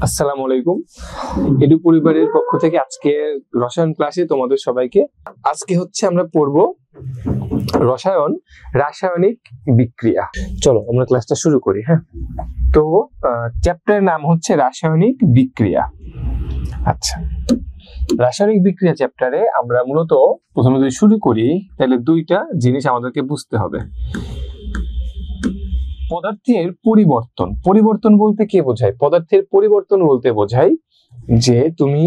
আসসালামু আলাইকুম। এডু পরিবারের পক্ষ থেকে আজকে রসায়ন ক্লাসে তোমাদের সবাইকে। আজকে হচ্ছে আমরা পড়ব রাসায়নিক বিক্রিয়া। চলো আমরা ক্লাসটা শুরু করি। হ্যাঁ, তো চ্যাপ্টারের নাম হচ্ছে রাসায়নিক বিক্রিয়া। আচ্ছা, রাসায়নিক বিক্রিয়া চ্যাপ্টারে আমরা মূলত প্রথমে যদি শুরু করি তাহলে দুইটা জিনিস আমাদেরকে বুঝতে হবে। পদার্থের পরিবর্তন বলতে কি বোঝায়? পদার্থের পরিবর্তন বলতে বোঝায় যে তুমি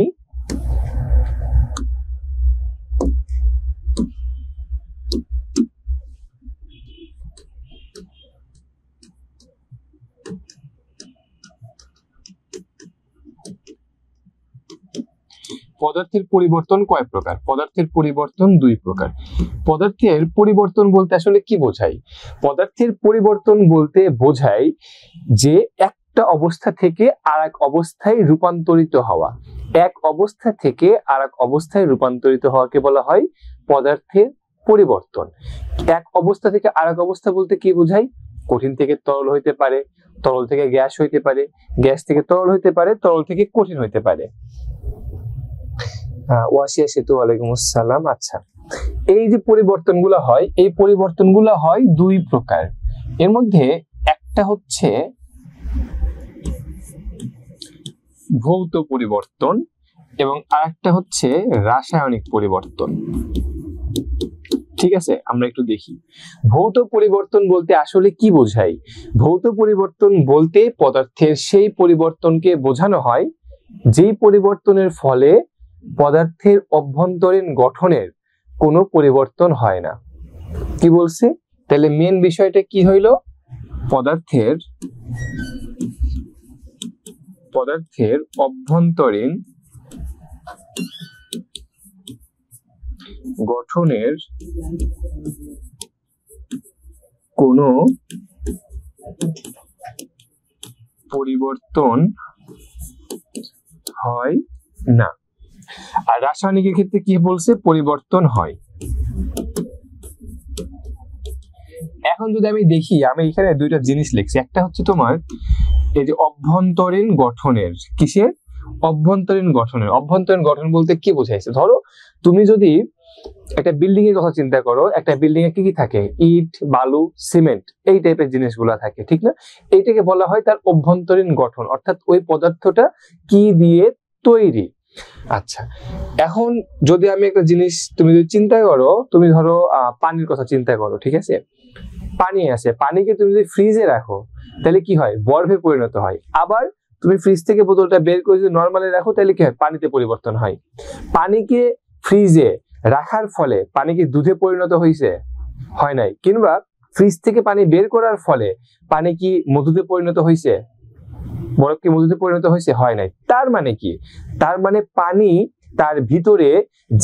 পদার্থের পরিবর্তন কয় প্রকার? পদার্থের পরিবর্তন দুই প্রকার। পদার্থের পরিবর্তন বলতে আসলে কি বোঝায়? পদার্থের পরিবর্তন বলতে বোঝায় যে একটা অবস্থা থেকে আরেক অবস্থায় রূপান্তরিত হওয়া। এক অবস্থা থেকে আরেক অবস্থায় রূপান্তরিত হওয়াকে বলা হয় পদার্থের পরিবর্তন। এক অবস্থা থেকে আরেক অবস্থা বলতে কি বোঝায়? কঠিন থেকে তরল হইতে পারে, তরল থেকে গ্যাস হইতে পারে, গ্যাস থেকে তরল হইতে পারে, তরল থেকে কঠিন হইতে পারে। ওয়াসিয়া সেতু, ওয়ালাইকুম আসসালাম। আচ্ছা, এই যে পরিবর্তনগুলো হয়, এই পরিবর্তনগুলো হয় দুই প্রকার। এর মধ্যে একটা হচ্ছে ভৌত পরিবর্তন এবং আরেকটা হচ্ছে রাসায়নিক পরিবর্তন। ঠিক আছে, আমরা একটু দেখি ভৌত পরিবর্তন বলতে আসলে কি বোঝায়। ভৌত পরিবর্তন বলতে পদার্থের সেই পরিবর্তনকে বোঝানো হয় যেই পরিবর্তনের ফলে পদার্থের অভ্যন্তরীণ গঠনের কোনো পরিবর্তন হয় না। কি বলছে? তাহলে মেন বিষয়টা কি হইল? পদার্থের অভ্যন্তরীণ গঠনের কোনো পরিবর্তন হয় না। আর রাসায়নিকের ক্ষেত্রে কি বলছে? পরিবর্তন হয়। এখন যদি আমি দেখি, আমি এখানে দুইটা জিনিস লিখছি। একটা হচ্ছে তোমার এই যে অভ্যন্তরীণ গঠনের, কিসের? অভ্যন্তরীণ গঠনের। অভ্যন্তরীণ গঠন বলতে কি বোঝাইছে? ধরো তুমি যদি একটা বিল্ডিং এর কথা চিন্তা করো, একটা বিল্ডিং এ কি কি থাকে? ইট, বালু, সিমেন্ট, এই টাইপের জিনিসগুলা থাকে, ঠিক না? এইটাকে বলা হয় তার অভ্যন্তরীণ গঠন, অর্থাৎ ওই পদার্থটা কি দিয়ে তৈরি। আচ্ছা, এখন যদি আমি একটা জিনিস তুমি যদি চিন্তা করো, তুমি ধরো পানির কথা চিন্তা করো, ঠিক আছে? পানি আছে, পানিকে তুমি যদি ফ্রিজে রাখো তাহলে কি হয়? বরফে পরিণত হয়। আবার তুমি ফ্রিজ থেকে বোতলটা বের করে যদি নর্মালি রাখো তাহলে কি হয়? পানিতে পরিবর্তন হয়। পানিকে ফ্রিজে রাখার ফলে পানি কি দুধে পরিণত হয়েছে? হয় নাই। কিংবা ফ্রিজ থেকে পানি বের করার ফলে পানি কি মধুতে পরিণত হয়েছে? বরফ কি মধুতে পরিণত হয়েছে? হয় নাই। তার মানে কি? তার মানে পানি তার ভিতরে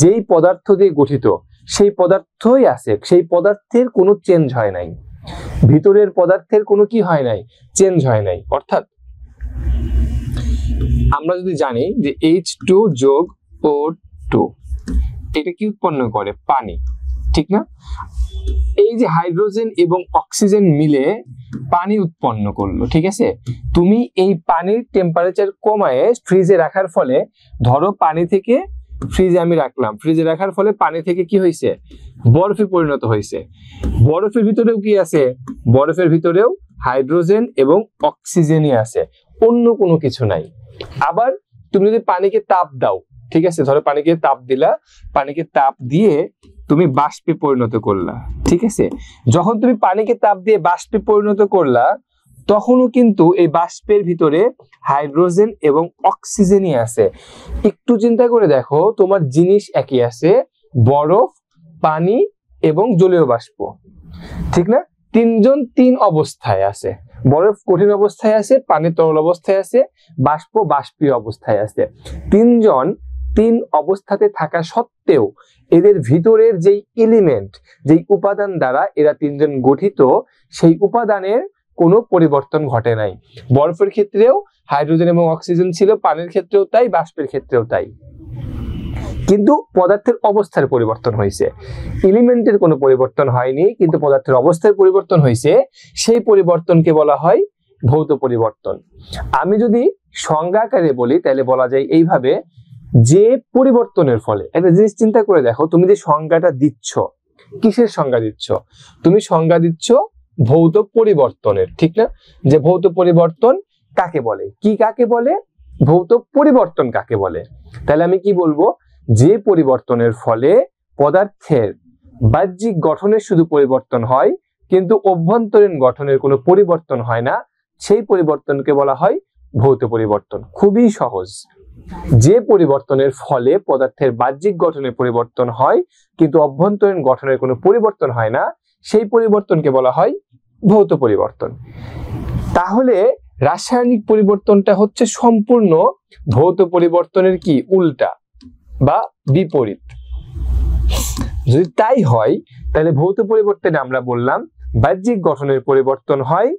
যেই পদার্থ দিয়ে গঠিত সেই পদার্থই আছে, সেই পদার্থের কোনো চেঞ্জ হয় নাই। ভিতরের পদার্থের কোনো কি হয় নাই? চেঞ্জ হয় নাই। অর্থাৎ আমরা যদি জানি যে H2 যোগ O2 এটা কি উৎপন্ন করে? পানি, ঠিক না? এই যে হাইড্রোজেন এবং অক্সিজেন মিলে পানি উৎপন্ন করলো, ঠিক আছে? তুমি এই পানির টেম্পারেচার কমায় ফ্রিজে রাখার ফলে, ধরো পানি থেকে ফ্রিজে আমি রাখলাম, ফ্রিজে রাখার ফলে পানি থেকে কি হয়েছে? বরফে পরিণত হয়েছে। বরফের ভিতরেও কি আছে? বরফের ভিতরেও হাইড্রোজেন এবং অক্সিজেনই আছে, অন্য কোনো কিছু নাই। আবার তুমি যদি পানিকে তাপ দাও, ঠিক আছে, ধরো পানিকে তাপ দিলা, পানিকে তাপ দিয়ে তুমি বাষ্পে পরিণত করলা, ঠিক আছে? যখন তুমি পানিকে তাপ দিয়ে বাষ্পে পরিণত করলা তখনও কিন্তু এই বাষ্পের ভিতরে হাইড্রোজেন এবং অক্সিজেনই আছে। একটু চিন্তা করে দেখো, তোমার জিনিস একই আছে, বরফ, পানি এবং জলীয় বাষ্প, ঠিক না? তিনজন তিন অবস্থায় আছে। বরফ কঠিন অবস্থায় আছে, পানি তরল অবস্থায় আছে, বাষ্প বাষ্পীয় অবস্থায় আছে। তিনজন তিন অবস্থাতে থাকা সত্ত্বেও এদের ভিতরের যেই এলিমেন্ট, যেই উপাদান দ্বারা এরা তিনজন গঠিত, সেই উপাদানের কোনো পরিবর্তন ঘটে নাই। বরফের ক্ষেত্রেও হাইড্রোজেন এবং অক্সিজেন ছিল, পানির ক্ষেত্রেও তাই, বাষ্পের ক্ষেত্রেও তাই। কিন্তু পদার্থের অবস্থার পরিবর্তন হয়েছে, এলিমেন্টের কোনো পরিবর্তন হয়নি, কিন্তু পদার্থের অবস্থার পরিবর্তন হয়েছে। সেই পরিবর্তনকে বলা হয় ভৌত পরিবর্তন। আমি যদি সংজ্ঞা আকারে বলি তাহলে বলা যায় এইভাবে, যে পরিবর্তনের ফলে, একটা জিনিস চিন্তা করে দেখো, তুমি যে সংজ্ঞাটা দিচ্ছ, কিসের সংজ্ঞা দিচ্ছ? তুমি সংজ্ঞা দিচ্ছ ভৌত পরিবর্তনের, ঠিক না? যে ভৌত পরিবর্তন কাকে বলে, কি কাকে বলে, ভৌত পরিবর্তন কাকে বলে। তাহলে আমি কি বলবো, যে পরিবর্তনের ফলে পদার্থের বাহ্যিক গঠনের শুধু পরিবর্তন হয় কিন্তু অভ্যন্তরীণ গঠনের কোনো পরিবর্তন হয় না, সেই পরিবর্তনকে বলা হয় ভৌত পরিবর্তন। খুবই সহজ। যে পরিবর্তনের ফলে পদার্থের বাহ্যিক গঠনের পরিবর্তন হয় কিন্তু অভ্যন্তরীণ গঠনের কোনো পরিবর্তন হয় না, সেই পরিবর্তনকে বলা হয় ভৌত পরিবর্তন। তাহলে রাসায়নিক পরিবর্তনটা হচ্ছে সম্পূর্ণ ভৌত পরিবর্তনের কি উল্টা বা বিপরীত। যদি তাই হয় তাহলে ভৌত পরিবর্তনে আমরা বললাম বাহ্যিক গঠনের পরিবর্তন হয়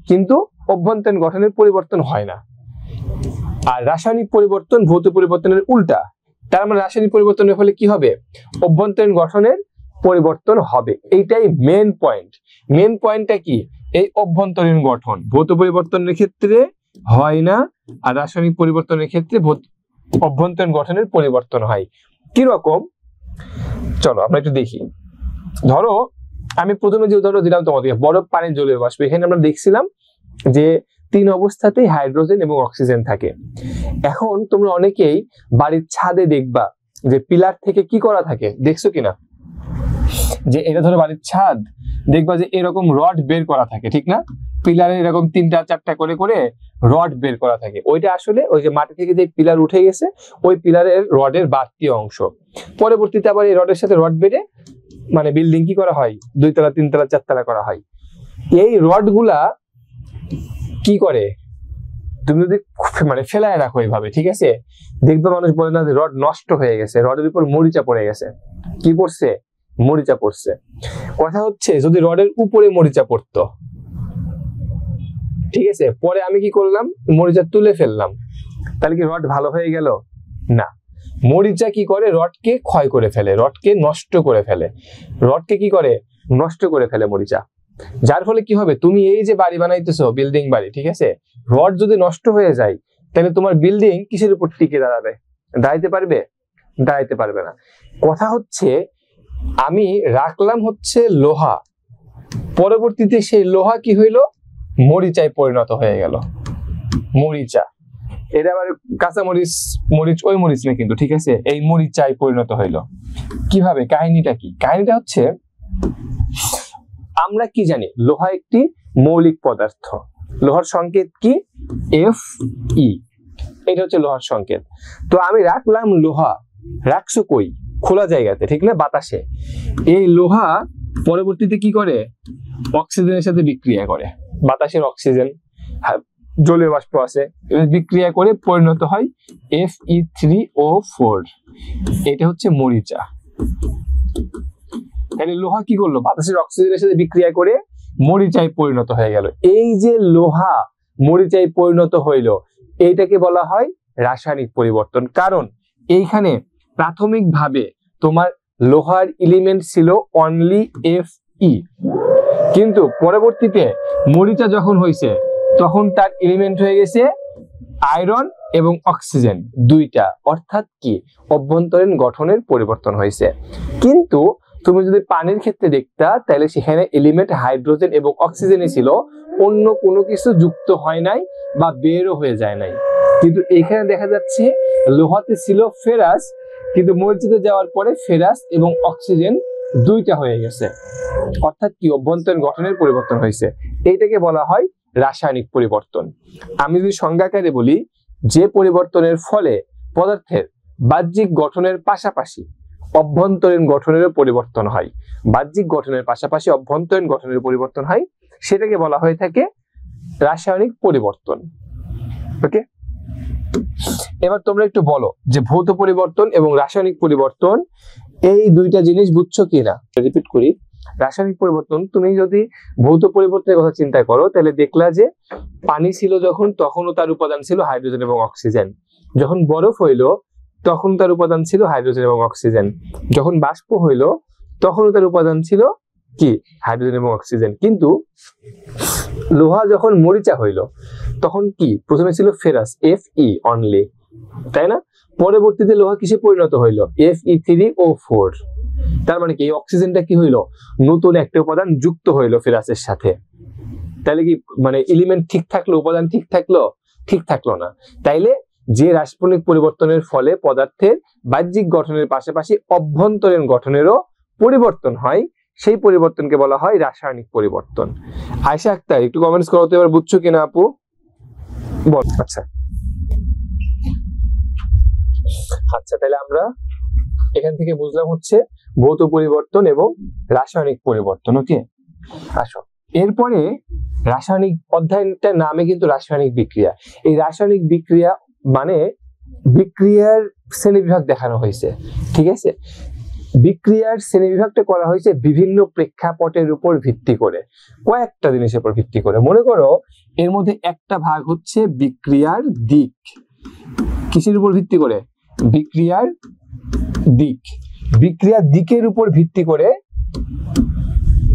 কিন্তু অভ্যন্তরীণ গঠনের পরিবর্তন হয় না। আর রাসায়নিক পরিবর্তন ভৌত পরিবর্তনের উল্টা, তার মানে রাসায়নিক পরিবর্তনের ফলে কি হবে, অভ্যন্তরীণ গঠনের পরিবর্তন হবে। এইটাই মেন পয়েন্ট। মেন পয়েন্টটা কি, এই অভ্যন্তরীণ গঠন ভৌত পরিবর্তনের ক্ষেত্রে হয় না, আর রাসায়নিক পরিবর্তনের ক্ষেত্রে অভ্যন্তরীণ গঠনের পরিবর্তন হয়। কি রকম, চলো আমরা একটু দেখি। ধরো আমি প্রথমে যে উদাহরণ দিলাম তোমাদেরকে, বরফ পানির জলীয় বাষ্প, এখানে আমরা দেখছিলাম যে 3 অবস্থাতেই হাইড্রোজেন এবং অক্সিজেন থাকে। এখন তোমরা অনেকেই বাড়ির ছাদে দেখবা যে পিলার থেকে কি করা থাকে, দেখছো কিনা, যে এটা ধরো বাড়ির ছাদ, দেখবা যে এরকম রড বের করা থাকে, ঠিক না? পিলারে এরকম 3টা 4টা করে করে রড বের করা থাকে। ওইটা আসলে ওই যে মাটি থেকে যে পিলার উঠে গেছে ওই পিলারের রডের বাড়তি অংশ। পরবর্তীতে আবার এই রডের সাথে রড বেড়ে মানে বিল্ডিং কি করা হয়, 2 তলা 3 তলা 4 তলা করা হয়। এই রড গুলা কি করে, তুমি যদি মানে ফেলায় রাখো এইভাবে, ঠিক আছে, দেখবে মানুষ বলে না যে রড নষ্ট হয়ে গেছে, রডের উপর মরিচা পড়ে গেছে। কি পড়ছে, মরিচা পড়ছে। কথা হচ্ছে যদি রডের উপরে মরিচা পড়তো, ঠিক আছে, পরে আমি কি করলাম, মরিচা তুলে ফেললাম, তাহলে কি রড ভালো হয়ে গেল? না, মরিচা কি করে, রডকে ক্ষয় করে ফেলে, রডকে নষ্ট করে ফেলে, রডকে কি করে, নষ্ট করে ফেলে মরিচা। যার ফলে কি হবে, তুমি এই যে বাড়ি বানাইতেছো, বিল্ডিং বাড়ি, ঠিক আছে, রড যদি নষ্ট হয়ে যায় তাহলে তোমার বিল্ডিং কিসের উপর টিকে দাঁড়াবে, দাঁড়াইতে পারবে? দাঁড়াইতে পারবে না। কথা হচ্ছে আমি রাখলাম হচ্ছে লোহা, পরবর্তীতে সেই লোহা কি হইলো, মরিচায় পরিণত হয়ে গেল। মরিচা, এটা আবার কাঁচা মরিচ, মরিচ ওই মরিচ না কিন্তু, ঠিক আছে, এই মরিচায় পরিণত হইলো। কিভাবে, কাহিনীটা কি? কাহিনীটা হচ্ছে আমরা কি জানি, লোহা একটি মৌলিক পদার্থ। লোহার সংকেত কি, Fe, এটা হচ্ছে লোহার সংকেত। তো আমি রাখলাম লোহা, রাখছো কই, খোলা জায়গাতে, ঠিক না, বাতাসে। এই লোহা পরবর্তীতে কি করে, অক্সিজেনের সাথে বিক্রিয়া করে, বাতাসের অক্সিজেন জলীয় বাষ্প আছে, বিক্রিয়া করে পরিণত হয় Fe3O4, এটা হচ্ছে মরিচা। তাহলে লোহা কি করলো, বাতাসের অক্সিজেনের সাথে বিক্রিয়া করে মরিচায় পরিণত হয়ে গেল। এই যে লোহা মরিচায় পরিণত হইলো, এইটাকে বলা হয় রাসায়নিক পরিবর্তন। কারণ এইখানে প্রাথমিকভাবে তোমার লোহার এলিমেন্ট ছিল অনলি Fe, কিন্তু পরবর্তীতে মরিচা যখন হয়েছে তখন তার এলিমেন্ট হয়ে গেছে আয়রন এবং অক্সিজেন দুইটা, অর্থাৎ কি অভ্যন্তরীণ গঠনের পরিবর্তন হয়েছে। কিন্তু তুমি যদি পানির ক্ষেত্রে দেখতা তাহলে সেখানে এলিমেন্ট হাইড্রোজেন এবং অক্সিজেনই ছিল, অন্য কোনো কিছু যুক্ত হয় নাই বা বেরও হয়ে যায় নাই। কিন্তু এইখানে দেখা যাচ্ছে লোহাতে ছিল ফেরাস, কিন্তু মরিচাতে যাওয়ার পরে ফেরাস এবং অক্সিজেন দুইটা হয়ে গেছে, অর্থাৎ কি অভ্যন্তরীণ গঠনের পরিবর্তন হয়েছে। এইটাকে বলা হয় রাসায়নিক পরিবর্তন। আমি যদি সংজ্ঞাকারে বলি, যে পরিবর্তনের ফলে পদার্থের বাহ্যিক গঠনের পাশাপাশি অভ্যন্তরীণ গঠনেরও পরিবর্তন হয়, বাহ্যিক গঠনের পাশাপাশি অভ্যন্তরীণ গঠনের পরিবর্তন হয়, সেটাকে বলা হয়ে থাকে রাসায়নিক পরিবর্তন। ওকে, এবার তোমরা একটু বলো যে ভৌত পরিবর্তন এবং রাসায়নিক পরিবর্তন এই দুইটা জিনিস বুঝছো কিনা। রিপিট করি, রাসায়নিক পরিবর্তন, তুমি যদি ভৌত পরিবর্তনের কথা চিন্তা করো তাহলে দেখলা যে পানি ছিল যখন, তখনও তার উপাদান ছিল হাইড্রোজেন এবং অক্সিজেন। যখন বরফ হইলো তখন তার উপাদান ছিল হাইড্রোজেন এবং অক্সিজেন। যখন বাষ্প হইলো তখনও তার উপাদান ছিল কি হাইড্রোজেন এবং অক্সিজেন। কিন্তু লোহা যখন মরিচা হইল তখন কি প্রথমে ছিল ফেরাস Fe অনলি, তাই না? পরবর্তীতে লোহা কিসে পরিণত হইল Fe3O4। তার মানে কি এই অক্সিজেনটা কি হইল নতুন একটা উপাদান যুক্ত হইল ফেরাসের সাথে। তাহলে কি মানে এলিমেন্ট ঠিক থাকলো, উপাদান ঠিক থাকলো? ঠিক থাকলো না। তাইলে যে রাসায়নিক পরিবর্তনের ফলে পদার্থের বাহ্যিক গঠনের পাশাপাশি অভ্যন্তরীণ গঠনেরও পরিবর্তন হয়, সেই পরিবর্তনকে বলা হয় রাসায়নিক পরিবর্তন। আয়েশা আক্তার একটু কমেন্টস করো তো, এবার বুঝছো কিনা আপু বল। আচ্ছা আচ্ছা, তাহলে আমরা এখান থেকে বুঝলাম হচ্ছে ভৌত পরিবর্তন এবং রাসায়নিক পরিবর্তন। ওকে, আসো এরপরে রাসায়নিক অধ্যায়টার নামে কিন্তু রাসায়নিক বিক্রিয়া। এই রাসায়নিক বিক্রিয়া মানে বিক্রিয়ার শ্রেণীবিভাগ দেখানো হয়েছে, ঠিক আছে? বিক্রিয়ার শ্রেণীবিভাগটা করা হয়েছে বিভিন্ন প্রেক্ষাপটের উপর ভিত্তি করে, কয়েকটা জিনিসের উপর ভিত্তি করে। মনে করো এর মধ্যে একটা ভাগ হচ্ছে বিক্রিয়ার দিক। কিসের উপর ভিত্তি করে? বিক্রিয়ার দিক। বিক্রিয়ার দিকের উপর ভিত্তি করে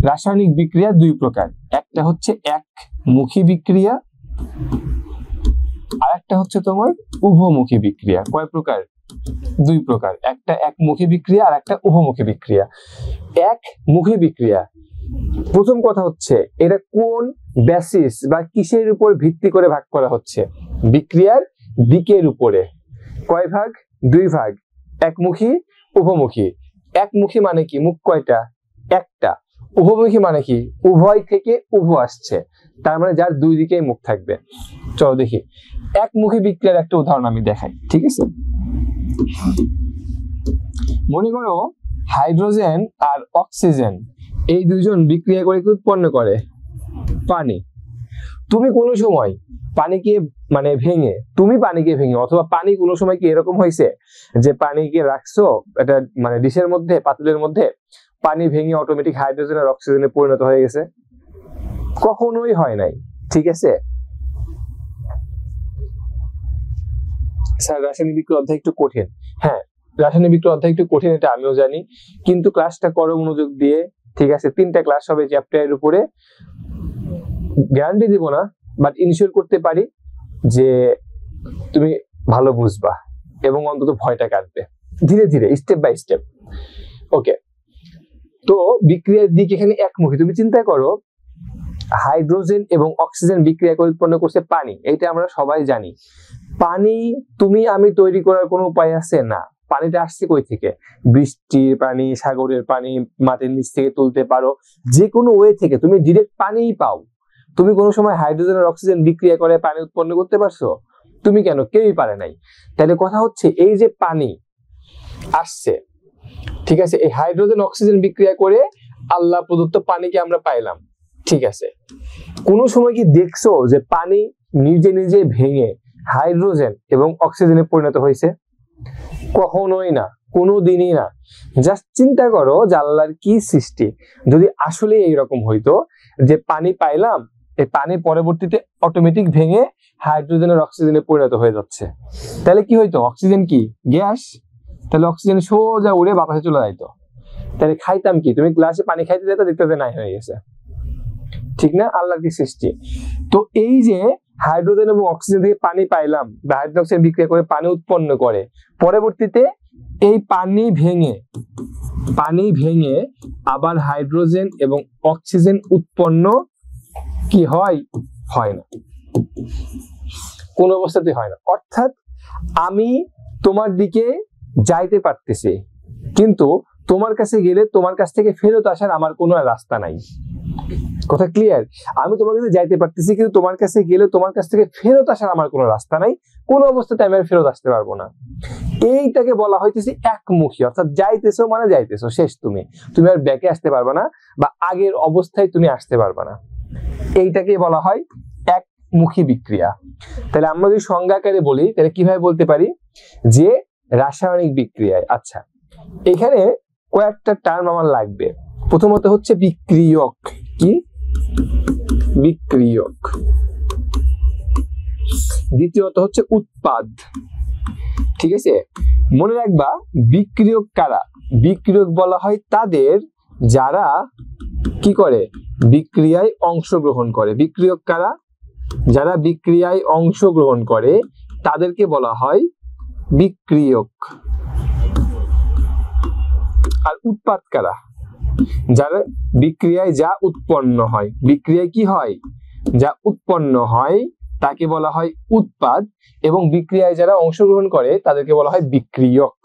রাসায়নিক বিক্রিয়া দুই প্রকার, একটা হচ্ছে একমুখী বিক্রিয়া আর একটা হচ্ছে তোমার উভমুখী বিক্রিয়া। কয় প্রকার? দুই প্রকার, একটা একমুখী বিক্রিয়া আর একটা উভমুখী বিক্রিয়া। একমুখী বিক্রিয়া, প্রথম কথা হচ্ছে এটা কোন বেসিস বা কিসের উপর ভিত্তি করে ভাগ করা হচ্ছে? বিক্রিয়ার দিকের উপরে। কয় ভাগ? দুই ভাগ, একমুখী উভমুখী। একমুখী মানে কি মুখ কয়টা? একটা। উভমুখী মানে কি উভয় থেকে উভ আসছে, তার মানে যার দুই দিকেই মুখ থাকবে। চলো দেখি একমুখী বিক্রিয়ার একটা উদাহরণ আমি দেখাই, ঠিক আছে? মনে করো হাইড্রোজেন আর অক্সিজেন এই দুইজন বিক্রিয়া করে কি উৎপন্ন করে? পানি। তুমি কোনো সময় পানিকে মানে ভেঙে, তুমি পানিকে ভেঙে অথবা পানি কোনো সময় কি এরকম হয়েছে যে পানিকে রাখছো এটা মানে ডিশের মধ্যে, পাতিলের মধ্যে, পানি ভেঙে অটোমেটিক হাইড্রোজেন আর অক্সিজেনে পরিণত হয়ে গেছে? কখনোই হয় নাই, ঠিক আছে? স্যার রাসায়নিক বিক্রিয়া অধ্যায় একটু কঠিন। হ্যাঁ, রাসায়নিক বিক্রিয়া অধ্যায় একটু কঠিন, এটা আমিও জানি, কিন্তু ক্লাসটা করো মনোযোগ দিয়ে, ঠিক আছে? 3টা ক্লাস হবে চ্যাপ্টারের উপরে। গ্যারান্টি দিব না, বাট ইনশিওর করতে পারি যে তুমি ভালো বুঝবা এবং অন্তত ভয়টা কাটবে ধীরে ধীরে, স্টেপ বাই স্টেপ। ওকে, তো বিক্রিয়ার দিক এখানে একমুখী। তুমি চিন্তা করো হাইড্রোজেন এবং অক্সিজেন বিক্রিয়া করে উৎপন্ন করছে পানি, এটা আমরা সবাই জানি। পানি তুমি আমি তৈরি করার কোনো উপায় আছে? না। পানিটা আসছে কই থেকে? বৃষ্টির পানি, সাগরের পানি, মাটির নিচ থেকে তুলতে পারো, যে কোনো ওয়ে থেকে তুমি ডিরেক্ট পানিই পাও। তুমি কোনো সময় হাইড্রোজেন আর অক্সিজেন বিক্রিয়া করে পানি উৎপন্ন করতে পারছো? তুমি কেন? কেউই পারে নাই। তাহলে কথা হচ্ছে এই যে পানি আসছে, ঠিক আছে, এই হাইড্রোজেন অক্সিজেন বিক্রিয়া করে আল্লাহ প্রদত্ত পানিকে আমরা পাইলাম, ঠিক আছে? কোন সময় কি দেখছো যে পানি নিজে নিজে ভেঙে হাইড্রোজেন এবং অক্সিজেনে পরিণত হয়েছে? কখনোই না, কোনোদিনই না। জাস্ট চিন্তা করো যে আল্লাহর কি সৃষ্টি। যদি আসলে এইরকম হইতো যে পানি পাইলাম, এই পানি পরবর্তীতে অটোমেটিক ভেঙে হাইড্রোজেন আর অক্সিজেনে পরিণত হয়ে যাচ্ছে, তাহলে কি হইতো? অক্সিজেন কি গ্যাস, তাহলে অক্সিজেন সোজা উড়ে বাতাসে চলে যাইতো। তাহলে খাইতাম কি? তুমি গ্লাসে পানি খাইতে যেতে দেখতে যে নাই হয়ে গেছে, ঠিক না? আল্লাহর কি সৃষ্টি। তো এই যে হাইড্রোজেন এবং অক্সিজেন থেকে পানি পাইলাম বা হাইড্রোজেন অক্সিজেন বিক্রিয়া করে পানি উৎপন্ন করে, পরবর্তীতে এই পানি ভেঙে আবার হাইড্রোজেন এবং অক্সিজেন উৎপন্ন কি হয়? হয় না, কোন অবস্থাতে হয় না। অর্থাৎ আমি তোমার দিকে যাইতে পারতেছি, কিন্তু তোমার কাছে গেলে তোমার কাছ থেকে ফেরত আসার আমার কোনো রাস্তা নাই। কথা ক্লিয়ার? আমি তোমার কাছে যাইতে পারতেছি, কিন্তু তোমার কাছে গেলে তোমার কাছ থেকে ফেরত আসার আমার কোনো রাস্তা নাই, কোনো অবস্থাতে আমি আর ফেরত আসতে পারবো না। এইটাকে বলা হইতেছে একমুখী। অর্থাৎ যাইতেছো মানে যাইতেছো, শেষ। তুমি আর ব্যাকে আসতে পারবে না বা আগের অবস্থায় তুমি আসতে পারবে না। এইটাকে বলা হয় একমুখী বিক্রিয়া। তাহলে আমরা যদি সংজ্ঞাকারে বলি তাহলে কিভাবে বলতে পারি? যে রাসায়নিক বিক্রিয়ায়, আচ্ছা এখানে কয়েকটা টার্ম আমার লাগবে। প্রথমত হচ্ছে বিক্রিয়ক। কি? বিক্রিয়ক। দ্বিতীয়ত হচ্ছে উৎপাদ, ঠিক আছে? মনে রাখবা বিক্রিয়ক কারা? বিক্রিয়ক বলা হয় তাদের যারা কি করে? বিক্রিয়ায় অংশগ্রহণ করে। বিক্রিয়ক কারা? যারা বিক্রিয়ায় অংশগ্রহণ করে তাদেরকে বলা হয় বিক্রিয়ক। আর উৎপাদ কারা? যারা বিক্রিয়ায় যা উৎপন্ন হয়, বিক্রিয়ায় কি হয়? যা উৎপন্ন হয় তাকে বলা হয় উৎপাদ, এবং বিক্রিয়ায় যারা অংশগ্রহণ করে তাদেরকে বলা হয় বিক্রিয়ক।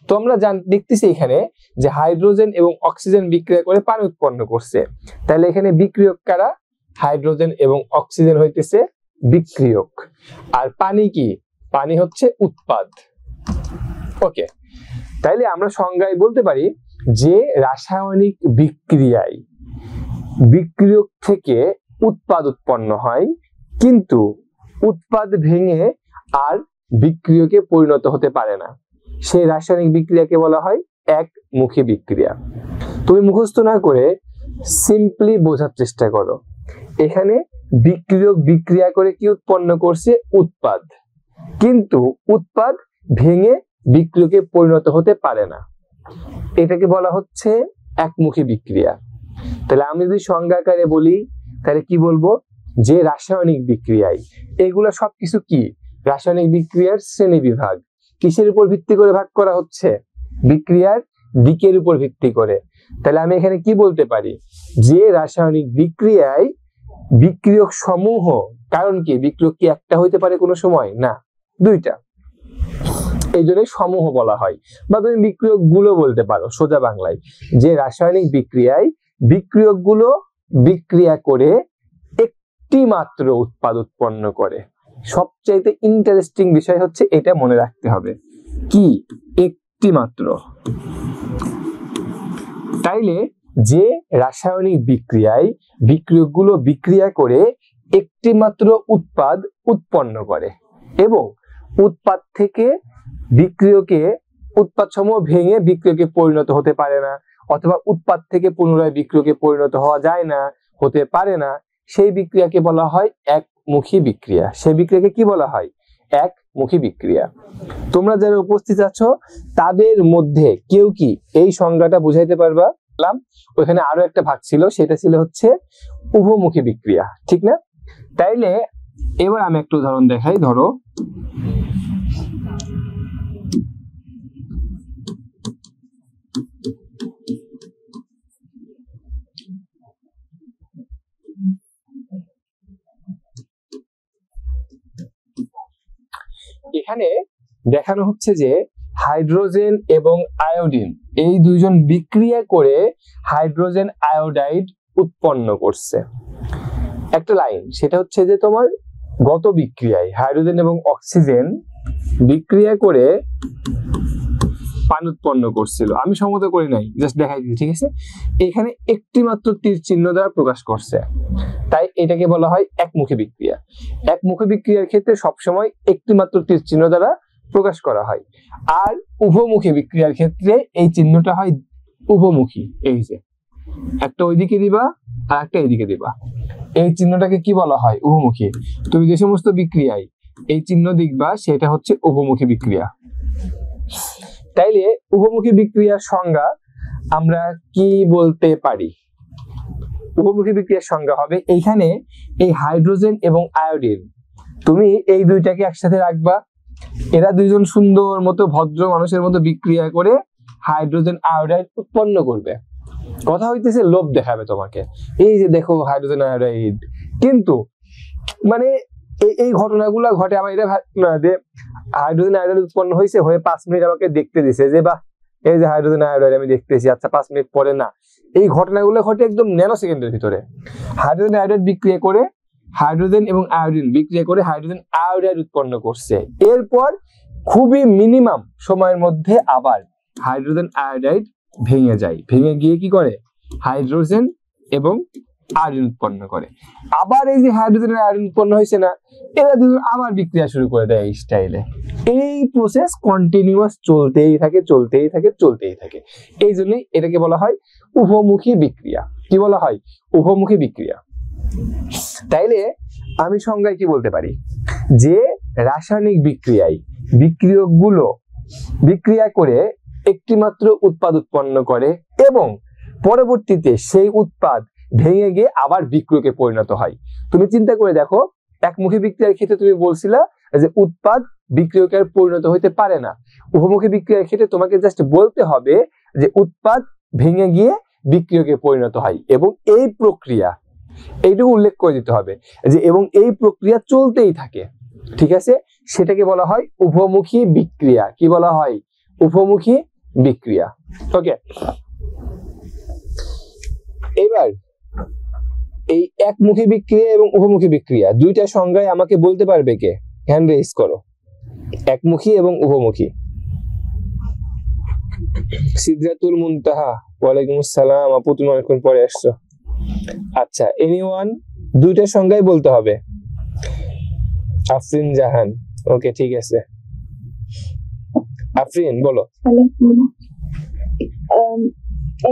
তো আমরা দেখতেছি এখানে যে হাইড্রোজেন এবং অক্সিজেন বিক্রিয়া করে পানি উৎপন্ন করছে, তাহলে এখানে বিক্রিয়ক কারা? হাইড্রোজেন এবং অক্সিজেন হইতেছে বিক্রিয়ক, আর পানি কি? পানি হচ্ছে উৎপাদ। ওকে, তাইলে আমরা সংজ্ঞায় বলতে পারি যে রাসায়নিক বিক্রিয়ায় বিক্রিয়ক থেকে উৎপাদ উৎপন্ন হয়, কিন্তু উৎপাদ ভেঙে আর বিক্রিয়কে পরিণত হতে পারে না। সেই রাসায়নিক বিক্রিয়াকে বলা হয় একমুখী বিক্রিয়া। তুমি মুখস্থ না করে সিম্পলি বোঝার চেষ্টা করো। এখানে বিক্রিয়ক বিক্রিয়া করে কি উৎপন্ন করছে? উৎপাদ, কিন্তু উৎপাদ ভেঙে বিক্রিয়কে পরিণত হতে পারে না। এটাকে বলা হচ্ছে একমুখী বিক্রিয়া। তাহলে আমি যদি সংজ্ঞা আকারে বলি তাহলে কি বলবো? যে রাসায়নিক বিক্রিয়ায়, এগুলা সবকিছু কি? রাসায়নিক বিক্রিয়ার শ্রেণী বিভাগ। কিসের উপর ভিত্তি করে ভাগ করা হচ্ছে? বিক্রিয়ার দিকের উপর ভিত্তি করে। তাহলে আমি এখানে কি বলতে পারি? যে রাসায়নিক বিক্রিয়ায় বিক্রিয়ক সমূহ, কারণ কি বিক্রিয়ক কি একটা হইতে পারে কোনো সময়? না, দুইটা, এই জন্য সমূহ বলা হয়। বা তুমি বিক্রিয়ক গুলো বলতে পারো সোজা বাংলায়, যে রাসায়নিক বিক্রিয়ায় বিক্রিয়ক গুলো বিক্রিয়া করে একটি মাত্র উৎপাদ উৎপন্ন করে। সবচাইতে ইন্টারেস্টিং বিষয় হচ্ছে এটা মনে রাখতে হবে, কি? একটি মাত্র। তাইলে যে রাসায়নিক বিক্রিয়ায় বিক্রিয়ক গুলো বিক্রিয়া করে একটি মাত্র উৎপাদ উৎপন্ন করে, এবং উৎপাদ থেকে বিক্রিয়কে, উৎপাদ সমূহ ভেঙে বিক্রিয়কে পরিণত হতে পারে না, অথবা উৎপাদ থেকে পুনরায় বিক্রিয়কে পরিণত হওয়া যায় না, হতে পারে না, সেই বিক্রিয়াকে বলা হয় একমুখী বিক্রিয়া। সেই বিক্রিয়াকে কি বলা হয়? একমুখী বিক্রিয়া। তোমরা যারা উপস্থিত আছো তাদের মধ্যে কেউ কি এই সংজ্ঞাটা বুঝাইতে পারবা? ওইখানে আরো একটা ভাগ ছিল, সেটা ছিল হচ্ছে উভমুখী বিক্রিয়া, ঠিক না? তাইলে এবার আমি একটা উদাহরণ দেখাই। ধরো এখানে দেখানো হচ্ছে যে হাইড্রোজেন এবং আয়োডিন এই দুইজন বিক্রিয়া করে হাইড্রোজেন আয়োডাইড উৎপন্ন করছে। একটা লাইন, সেটা হচ্ছে যে তোমার গত বিক্রিয়ায় হাইড্রোজেন এবং অক্সিজেন বিক্রিয়া করে পানি উৎপন্ন করছিল। আমি সম্মত করি নাই, জাস্ট দেখাই দিই, ঠিক আছে? এখানে একটি মাত্র তীর চিহ্ন দ্বারা প্রকাশ করছে, তাই এটাকে বলা হয় একমুখী বিক্রিয়া। একমুখী বিক্রিয়ার ক্ষেত্রে সবসময় একটি মাত্র তীর চিহ্ন দ্বারা প্রকাশ করা হয়, আর উভমুখী বিক্রিয়ার ক্ষেত্রে এই চিহ্নটা হয় উভমুখী। এই যে একটা ওইদিকে দিবা আর একটা এইদিকে দিবা, এই চিহ্নটাকে কি বলা হয়? উভমুখী। তুমি যে সমস্ত বিক্রিয়ায় এই চিহ্ন দেখবা সেটা হচ্ছে উভমুখী বিক্রিয়া। তাইলে উভমুখী বিক্রিয়ার সংজ্ঞা আমরা কি বলতে পারি? উভমুখী বিক্রিয়ার সংজ্ঞা হবে, এইখানে এই হাইড্রোজেন এবং আয়োডিন তুমি এই দুইটাকে একসাথে রাখবা, এরা দুইজন সুন্দর মতো ভদ্র মানুষের মতো বিক্রিয়া করে হাইড্রোজেন আয়োডাইড উৎপন্ন করবে। কথা হইতেছে লোভ দেখাবে তোমাকে, এই যে দেখো হাইড্রোজেন আয়োডাইড। কিন্তু মানে এই ঘটনাগুলো ঘটে, আমার এটা যে হাইড্রোজেন আয়োডাইড উৎপন্ন হয়েছে, হয়ে 5 মিনিট আমাকে দেখতে দিছে যে বাহ এই যে হাইড্রোজেন আয়োডাইড আমি দেখতেছি, আচ্ছা 5 মিনিট পরে না। এই ঘটনাগুলো ঘটে একদম ন্যানো সেকেন্ডের ভিতরে। হাইড্রোজেন আয়োডাইড বিক্রিয়া করে হাইড্রোজেন এবং আয়োডিন বিক্রিয়া করে হাইড্রোজেন আয়োডাইড উৎপন্ন করছে। এরপর খুবই মিনিমাম সময়ের মধ্যে আবার হাইড্রোজেন আয়োডাইড ভেঙে যায়, ভেঙে গিয়ে কি করে? হাইড্রোজেন এবং আয়োডিন উৎপন্ন করে। আবার এই যে হাইড্রোজেন আয়োডিন উৎপন্ন হয়েছে না, এরা দুজন আবার বিক্রিয়া শুরু করে দেয় এই স্টাইলে। এই প্রসেস কন্টিনিউয়াস চলতেই থাকে, চলতেই থাকে, চলতেই থাকে। এই জন্যই এটাকে বলা হয় উভমুখী বিক্রিয়া। কি বলা হয়? উভমুখী বিক্রিয়া। তাইলে আমি সংজ্ঞায় কি বলতে পারি? যে রাসায়নিক বিক্রিয়ায় বিক্রিয়কগুলো বিক্রিয়া করে একটি মাত্র উৎপাদ উৎপন্ন করে, এবং পরবর্তীতে সেই উৎপাদ ভেঙে গিয়ে আবার বিক্রিয়কে পরিণত হয়। তুমি চিন্তা করে দেখো, একমুখী বিক্রিয়ার ক্ষেত্রে তুমি বলছিলা যে উৎপাদ বিক্রিয়কে পরিণত হইতে পারে না। উভমুখী বিক্রিয়ার ক্ষেত্রে তোমাকে জাস্ট বলতে হবে যে উৎপাদ ভেঙে গিয়ে বিক্রিয়কে পরিণত হয় এবং এই প্রক্রিয়া, এইটুকু উল্লেখ করে দিতে হবে যে এবং এই প্রক্রিয়া চলতেই থাকে। ঠিক আছে, সেটাকে বলা হয় উভমুখী বিক্রিয়া। কি বলা হয়? উভমুখী বিক্রিয়া। ওকে, এবার এই একমুখী বিক্রিয়া এবং উভমুখী বিক্রিয়া দুইটা সংজ্ঞায় আমাকে বলতে পারবে কে? হ্যান্ড রেজ করো। একমুখী এবং উভমুখী। সিদরাতুল মুনতাহা, ওয়ালাইকুম আসসালাম আপু, তুমি অনেকক্ষণ পরে আসছো। আচ্ছা, এনিওয়ান? দুইটা সংজ্ঞায় বলতে হবে। আফরিন জাহান, ওকে ঠিক আছে। আফরিন বলো।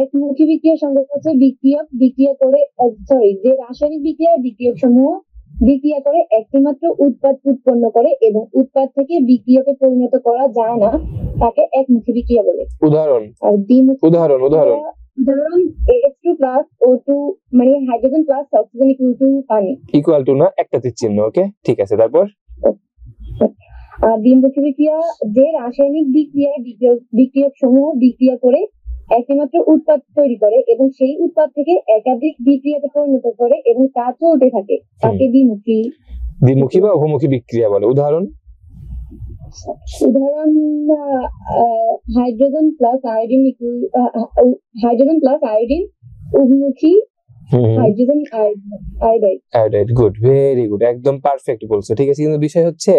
একমুখী বিক্রিয়ার সংজ্ঞা হচ্ছে বিক্রিয়ক বিক্রিয়া করে যে রাসায়নিক বিক্রিয়ক সমূহ বিক্রিয়া করে একটিমাত্র উৎপাদ উৎপন্ন করে এবং উৎপাদ থেকে বিক্রিয়কে পরিণত করা যায় না, তাকে একমুখী বিক্রিয়া বলে। উদাহরণ? আর দ্বিমুখী উদাহরণ H2 প্লাস O2 মানে hydrogen plus oxygen equal to পানি। ইকুয়াল টু না, একটা তীর চিহ্ন। ওকে ঠিক আছে, তারপর? আর দ্বিমুখী বিক্রিয়া যে রাসায়নিক বিক্রিয়ক সমূহ বিক্রিয়া করে একটিমাত্র উৎপাদ তৈরি করে এবং সেই উৎপাদ থেকে একাধিক বিক্রিয়াতে পরিণত করে এবং তা চলতে থাকে, তাকে দ্বিমুখী বা উভমুখী বিক্রিয়া বলে। উদাহরণ? হাইড্রোজেন প্লাস আয়োডিন উভমুখী hydrogen iodide. Good, very good, একদম পারফেক্ট বলছো। ঠিক আছে, কিন্তু বিষয় হচ্ছে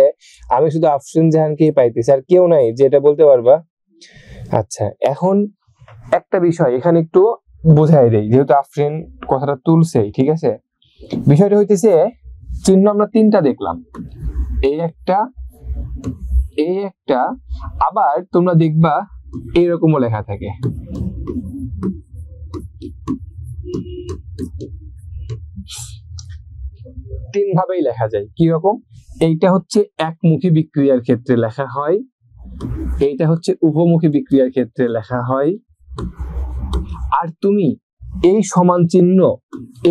আমি শুধু আফরিন জাহানকেই পাইতেছি, আর কেউ নাই যে এটা বলতে পারবা। আচ্ছা, এখন একটা বিষয় এখানে একটু বোঝাই দেই, যেহেতু আফরিন কথাটা তুলছেই। ঠিক আছে, বিষয়টা হইতেছে চিহ্ন আমরা তিনটা দেখলাম, এই একটা আবার তোমরা দেখবা এইরকমও লেখা থাকে। তিন ভাবেই লেখা যায়। কি রকম? এইটা হচ্ছে একমুখী বিক্রিয়ার ক্ষেত্রে লেখা হয়, এইটা হচ্ছে উভমুখী বিক্রিয়ার ক্ষেত্রে লেখা হয়, আর তুমি এই সমান চিহ্ন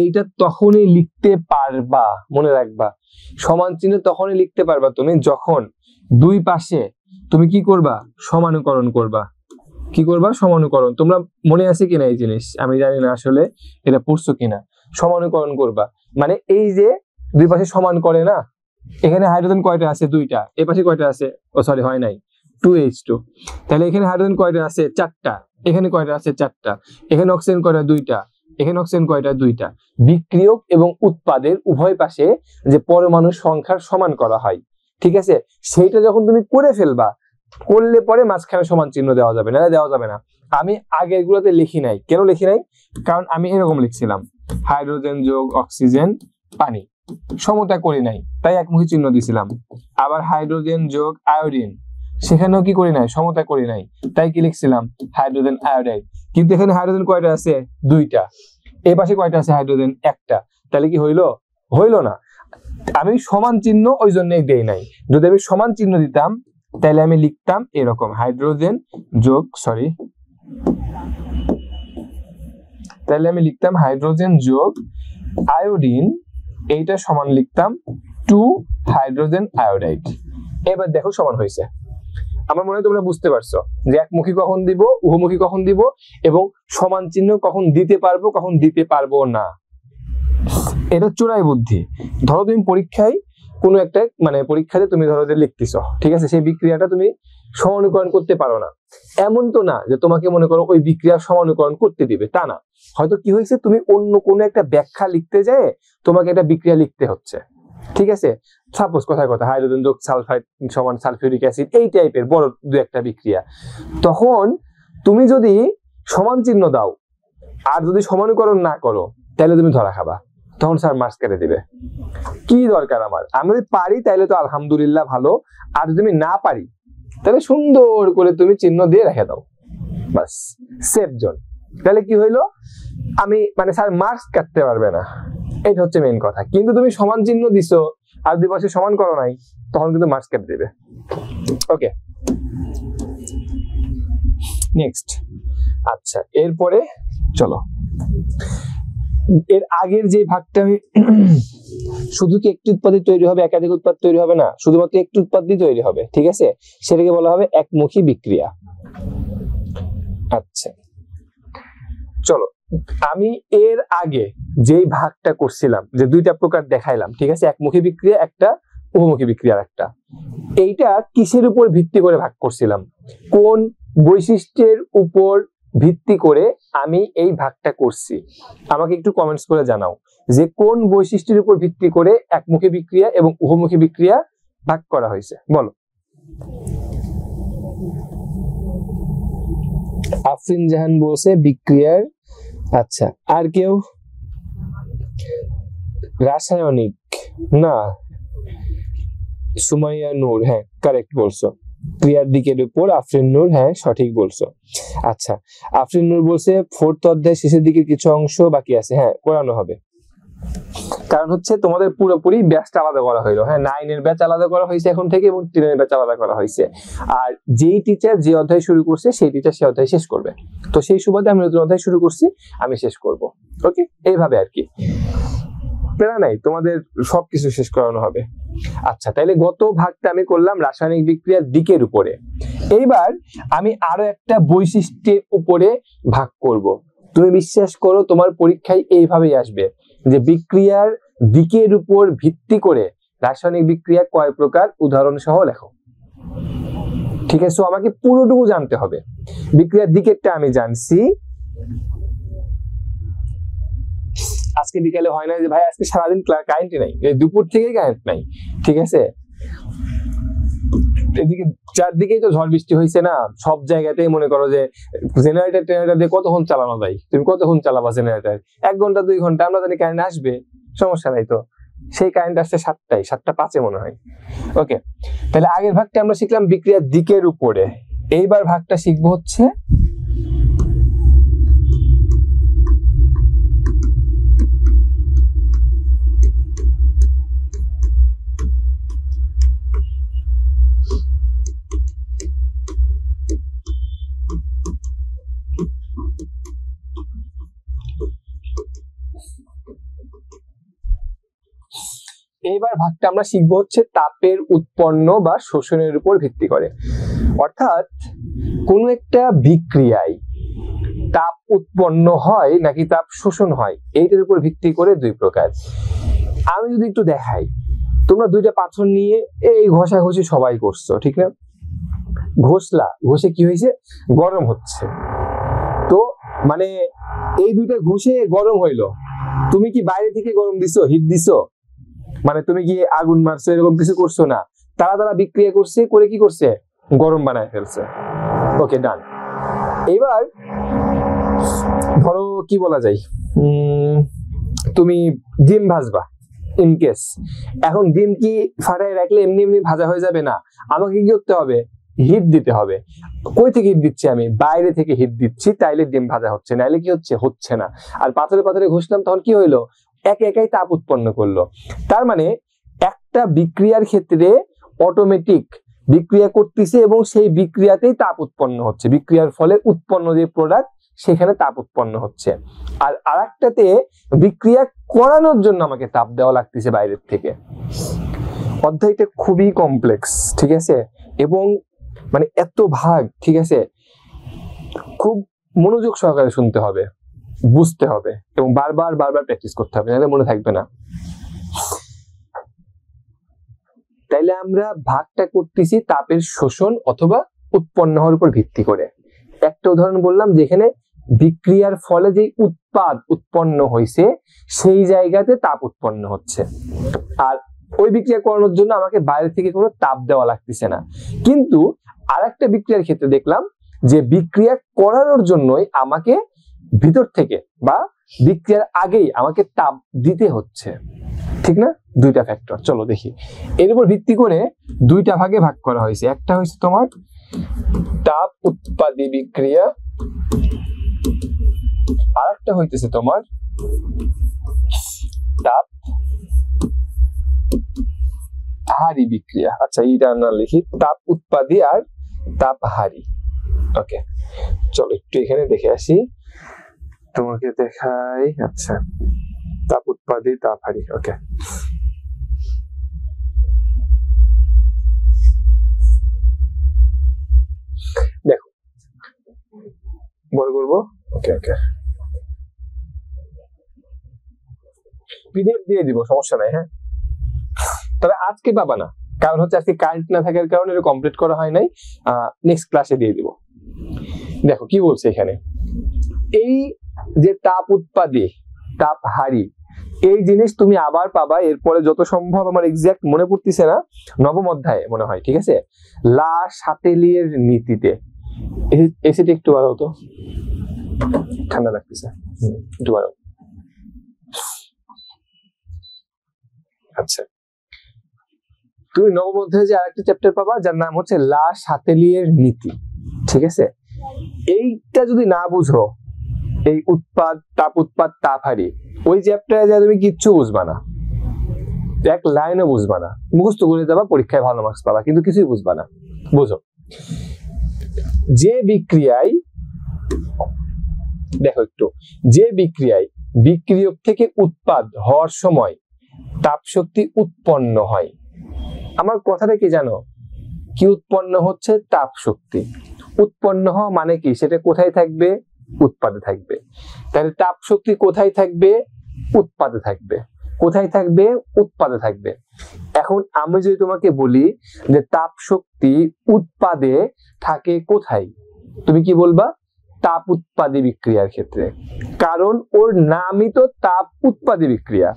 এইটা তখনই লিখতে পারবা, মনে রাখবা, সমান চিহ্ন তখনই লিখতে পারবা তুমি যখন দুই পাশে তুমি কি করবা? সমানুকরণ করবা। কি করবা? সমানুকরণ। তোমরা মনে আছে কিনা এই জিনিস আমি জানি না, আসলে এটা পড়ছো কিনা। সমানুকরণ করবা মানে এই যে দুই পাশে সমান করে না, এখানে হাইড্রোজেন কয়টা আছে? দুইটা। এ পাশে কয়টা আছে? ও সরি, হয় নাই, 2H2। তাহলে এখানে হাইড্রোজেন কয়টা আছে? চারটা। এখানে কয়টা আছে? চারটা। এখানে অক্সিজেন কয়টা? দুইটা। এখানে অক্সিজেন কয়টা? দুইটা। বিক্রিয়ক এবং উৎপাদের উভয় পাশে যে পরমাণুর সংখ্যার সমান করা হয়, ঠিক আছে, সেইটা যখন তুমি করে ফেলবা, করলে পরে মাঝখানে সমান চিহ্ন দেওয়া যাবে না, দেওয়া যাবে না। আমি আগের গুলোতে লিখি নাই। কেন লিখি নাই? কারণ আমি এরকম লিখছিলাম, হাইড্রোজেন যোগ অক্সিজেন পানি, সমতা করি নাই, তাই একমুখী চিহ্ন দিছিলাম। আবার হাইড্রোজেন যোগ আয়োডিন, সেখানেও কি করি নাই? সমতা করি নাই, তাই কি লিখছিলাম? Hydrogen iodide. কিন্তু এখানে হাইড্রোজেন কয়টা আছে? দুইটা। এই পাশে কয়টা আছে? হাইড্রোজেন একটা। তাহলে কি হইলো? হইলো না। আমি সমান চিহ্ন ওই জন্যই দেই নাই। যদি আমি সমান চিহ্ন দিতাম তাহলে আমি লিখতাম এরকম, হাইড্রোজেন যোগ তাহলে আমি লিখতাম হাইড্রোজেন যোগ আয়োডিন, এইটা সমান লিখতাম 2 হাইড্রোজেন আয়োডাইড। এবার দেখো সমান হয়েছে। আমার মনে হয় তোমরা বুঝতে পারছো যে একমুখী কখন দিব, উভমুখী কখন দিব, এবং সমান চিহ্ন কখন দিতে পারবো, কখন দিতে পারবো না। এটা চোরাই বুদ্ধি। ধরো তুমি পরীক্ষায় কোনো একটা পরীক্ষাতে তুমি ধরো যে লিখতেছো, ঠিক আছে, সেই বিক্রিয়াটা তুমি সমানুকরণ করতে পারো না, এমন তো না যে তোমাকে মনে করো ওই বিক্রিয়া সমানুকরণ করতে দিবে, তা না। হয়তো কি হয়েছে, তুমি অন্য কোনো একটা ব্যাখ্যা লিখতে যায় তোমাকে একটা বিক্রিয়া লিখতে হচ্ছে, ঠিক আছে। সাপোজ কথার কথা হাইড্রোজেন যোগ সালফাইড সমান সালফিউরিক অ্যাসিড, এই টাইপের বড় দু একটা বিক্রিয়া। তখন তুমি যদি সমান চিহ্ন দাও আর যদি সমানুকরণ না করো তাহলে তুমি ধরা খাবা, তখন স্যার মার্কস কেটে দিবে। কি দরকার আমার? আমি যদি পারি তাহলে তো আলহামদুলিল্লাহ ভালো, আর যদি আমি না পারি তাহলে সুন্দর করে তুমি চিহ্ন দিয়ে রেখে দাও, বাস, সেফ জোন। তাহলে কি হইলো, আমি স্যার মার্কস কাটতে পারবে না, এটা হচ্ছে মেইন কথা। কিন্তু তুমি সমান চিহ্ন দিছো আর দুই পাশে সমান করো নাই, তখন কিন্তু মার্কস কেটে দিবে। ওকে, নেক্সট। আচ্ছা, এরপরে চলো এর আগের যে ভাগটা আমি শুধু কি একটি উৎপাদই তৈরি হবে, একাধিক উৎপাদ তৈরি হবে না, শুধুমাত্র একটি উৎপাদই তৈরি হবে, ঠিক আছে, সেটাকে বলা হবে একমুখী বিক্রিয়া। আচ্ছা চলো, আমি এর আগে যেই ভাগটা করছিলাম, যে দুইটা প্রকার দেখাইলাম, ঠিক আছে, একমুখী বিক্রিয়া একটা, উভমুখী বিক্রিয়া একটা, এইটা কিসের উপর ভিত্তি করে ভাগ করছিলাম, কোন বৈশিষ্ট্যের উপর ভিত্তি করে আমি এই ভাগটা করছি? আমাকে একটু কমেন্টস করে জানাও যে কোন বৈশিষ্ট্যের উপর ভিত্তি করে একমুখী বিক্রিয়া এবং উভমুখী বিক্রিয়া ভাগ করা হয়েছে, বলো। আফরিন জাহান বলছে বিক্রিয়ার, আচ্ছা আর কেউ? রাসায়নিক না, সুমাইয়া নূর, হ্যাঁ কারেক্ট বলছো, ক্রিয়ার দিকের উপর আফরিন নূর, হ্যাঁ সঠিক বলছো। আচ্ছা আফরিন নূর বলছে 4th অধ্যায় শেষের দিকের কিছু অংশ বাকি আছে, হ্যাঁ করানো হবে, কারণ হচ্ছে তোমাদের পুরোপুরি ব্যাচটা আলাদা করা হইলো, হ্যাঁ 9 এর ব্যাচ আলাদা করা হয়েছে এখন থেকে, এবং 10 এর ব্যাচ আলাদা করা হয়েছে, আর যেই টিচার যে অধ্যায় শুরু করছে সেই টিচার সেই অধ্যায় শেষ করবে, তো সেই সুবাদে আমি নতুন অধ্যায় শুরু করছি, আমি শেষ করব, ওকে, এইভাবে আর কি, প্যারা নাই, তোমাদের সবকিছু শেষ করানো হবে। আচ্ছা তাইলে গত ভাগটা আমি করলাম রাসায়নিক বিক্রিয়ার দিকের উপরে, এইবার আমি আরো একটা বৈশিষ্ট্যের উপরে ভাগ করব। তুমি বিশ্বাস করো তোমার পরীক্ষায় এইভাবেই আসবে যে বিক্রিয়ার দিকের উপর ভিত্তি করে রাসায়নিক বিক্রিয়া কয় প্রকার, উদাহরণ সহ লেখো, ঠিক আছে। আমাকে পুরোটুকু জানতে হবে, বিক্রিয়ার দিকেরটা আমি জানছি, আজকে বিকালে হয় না যে ভাই আজকে সারাদিন কারেন্টই নাই, দুপুর থেকেই কারেন্ট নাই, ঠিক আছে, এদিকে চারদিকেই তো ঝড় বৃষ্টি হয়েছে না, সব জায়গাতেই মনে করো যে জেনারেটর দিয়ে কতক্ষণ চালানো যায়, তুমি কতক্ষণ চালাবা জেনারেটর, 1 ঘন্টা 2 ঘন্টা, আমরা জানি কারেন্ট আসবে, সমস্যা নাই, তো সেই কারেন্ট আসছে 7:05 মনে হয়, ওকে। তাহলে আগের ভাগটা আমরা শিখলাম বিক্রিয়ার দিকের উপরে, এইবার ভাগটা শিখবো হচ্ছে এইবার ভাগটা আমরা শিখবো হচ্ছে তাপের উৎপন্ন বা শোষণের উপর ভিত্তি করে, অর্থাৎ কোন একটা বিক্রিয়ায় তাপ উৎপন্ন হয় নাকি তাপ শোষণ হয়, এইটার উপর ভিত্তি করে দুই প্রকার। আমি যদি একটু দেখাই, তোমরা দুইটা পাথর নিয়ে এই ঘষাঘষি সবাই করছো, ঠিক না, ঘষলা, ঘষে কি হয়েছে, গরম হচ্ছে, তো মানে এই দুইটা ঘষে গরম হইলো, তুমি কি বাইরে থেকে গরম দিছো, হিট দিছো, মানে তুমি কি আগুন মারছো, এরকম কিছু করছো না, তারা বিক্রিয়া করছে, করে কি করছে, গরম বানায় ফেলছে, ওকে ডান। এবার ধরো কি বলা যায়, তুমি ডিম ভাজবা, ইন কেস, এখন ডিম কি ফাটায় রাখলে এমনি এমনি ভাজা হয়ে যাবে না, আমাকে কি করতে হবে, হিট দিতে হবে। কই থেকে হিট দিচ্ছি, আমি বাইরে থেকে হিট দিচ্ছি, তাইলে ডিম ভাজা হচ্ছে, নাইলে কি হচ্ছে না। আর পাথরে ঘষলাম, তখন কি হইলো, একাই তাপ উৎপন্ন করলো। তার মানে একটা বিক্রিয়ার ক্ষেত্রে অটোমেটিক বিক্রিয়া করতেছে এবং সেই বিক্রিয়াতেই তাপ উৎপন্ন হচ্ছে, বিক্রিয়ার ফলে উৎপন্ন যে প্রোডাক্ট সেখানে তাপ উৎপন্ন হচ্ছে। আর আরেকটাতে বিক্রিয়া করানোর জন্য আমাকে তাপ দেওয়া লাগতেছে বাইরের থেকে। অধ্যায়টা খুবই কমপ্লেক্স, ঠিক আছে, এবং মানে এত ভাগ, ঠিক আছে, খুব মনোযোগ সহকারে শুনতে হবে, বুঝতে হবে এবং বারবার প্র্যাকটিস করতে হবে, নাহলে মনে থাকবে না। তাইলে আমরা ভাগটা করতেছি তাপের শোষণ অথবা উৎপন্ন হওয়ার উপর ভিত্তি করে। একটা উদাহরণ বললাম যেখানে বিক্রিয়ার ফলে যে উৎপাদ উৎপন্ন হয়েছে সেই জায়গাতে তাপ উৎপন্ন হচ্ছে, আর ওই বিক্রিয়া করানোর জন্য আমাকে বাইরে থেকে কোনো তাপ দেওয়া লাগতেছে না। কিন্তু আরেকটা বিক্রিয়ার ক্ষেত্রে দেখলাম যে বিক্রিয়া করানোর জন্যই আমাকে ভিতর থেকে বা বিক্রিয়ার আগেই আমাকে তাপ দিতে হচ্ছে, ঠিক না, দুইটা ফ্যাক্টর। চলো দেখি, এর উপর ভিত্তি করে দুইটা ভাগে ভাগ করা হয়েছে, একটা হয়েছে তোমার তাপ উৎপাদী বিক্রিয়া, আর একটা হইতেছে তোমার তাপ হারি বিক্রিয়া। আচ্ছা এইটা আমরা লিখি, তাপ উৎপাদী আর তাপ হারি। ওকে চলো একটু এখানে দেখে আসি, তোমাকে দেখাই। আচ্ছা, তাপ উৎপাদী, তাপ হারি। ওকে, দেখো বড় করবো। ওকে ওকে, পিডিএফ দিয়ে দিব, সমস্যা নাই। হ্যাঁ, তবে আজকে পাবা না, কারণ হচ্ছে আজকে কারেন্ট না থাকার কারণে এটা কমপ্লিট করা হয় নাই। নেক্সট ক্লাসে দিয়ে দিব। দেখো কি বলছে এখানে, এই যে তাপ উৎপাদী, তাপ হারি, এই জিনিস তুমি আবার পাবা এরপরে যত সম্ভব, আমার এক্সাক্ট মনে পড়তেছে না, নবম অধ্যায়ে মনে হয়। ঠিক আছে, লা শাতেলিয়ের নীতিতে। এসিটি একটু বাড়াও তো, ঠান্ডা লাগতেছে, একটু বাড়াও। আচ্ছা, তুমি নবম অধ্যায়ে যে আরেকটা চ্যাপ্টার পাবা যার নাম হচ্ছে লা শাতেলিয়ের নীতি। ঠিক আছে, এইটা যদি না বুঝো, এই উৎপাদ, তাপ উৎপাদ, তাপ হারি, ওই চ্যাপ্টারে যা তুমি কিচ্ছু বুঝবা না, এক লাইনও বুঝবা না, মুখস্থ করে যাবা, পরীক্ষায় ভালো মার্কস পাবা, কিন্তু কিছুই বুঝবা না। বুঝো, যে বিক্রিয়ায়, দেখো একটু, যে বিক্রিয়ায় বিক্রিয়ক থেকে উৎপাদ হওয়ার সময় তাপ শক্তি উৎপন্ন হয়, আমার কথাটা কি জানো, কি উৎপন্ন হচ্ছে? তাপ শক্তি উৎপন্ন হওয়া মানে কি, সেটা কোথায় থাকবে? উৎপাদে থাকবে। তাহলে তাপ শক্তি কোথায় থাকবে? উৎপাদে থাকবে। কোথায় থাকবে? উৎপাদে থাকবে। এখন আমি যদি তোমাকে বলি যে তাপ শক্তি উৎপাদে থাকে কোথায়, তুমি কি বলবা? তাপ উৎপাদী বিক্রিয়ার ক্ষেত্রে, কারণ ওর নামই তো তাপ উৎপাদী বিক্রিয়া,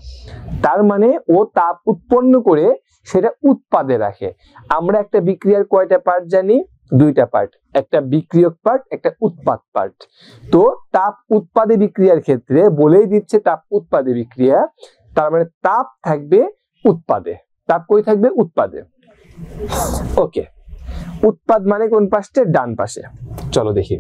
তার মানে ও তাপ উৎপন্ন করে সেটা উৎপাদে রাখে। আমরা একটা বিক্রিয়ার কয়টা পার্ট জানি? দুইটা পার্ট, একটা বিক্রিয়ক পার্ট, একটা উৎপাদ পার্ট। তো তাপ উৎপাদী বিক্রিয়ার ক্ষেত্রে বলেই দিচ্ছে তাপ উৎপাদী বিক্রিয়া, তার মানে তাপ থাকবে উৎপাদে। তাপ কই থাকবে? উৎপাদে। ওকে, উৎপাদ মানে কোন পাশে? ডান পাশে। চলো দেখি,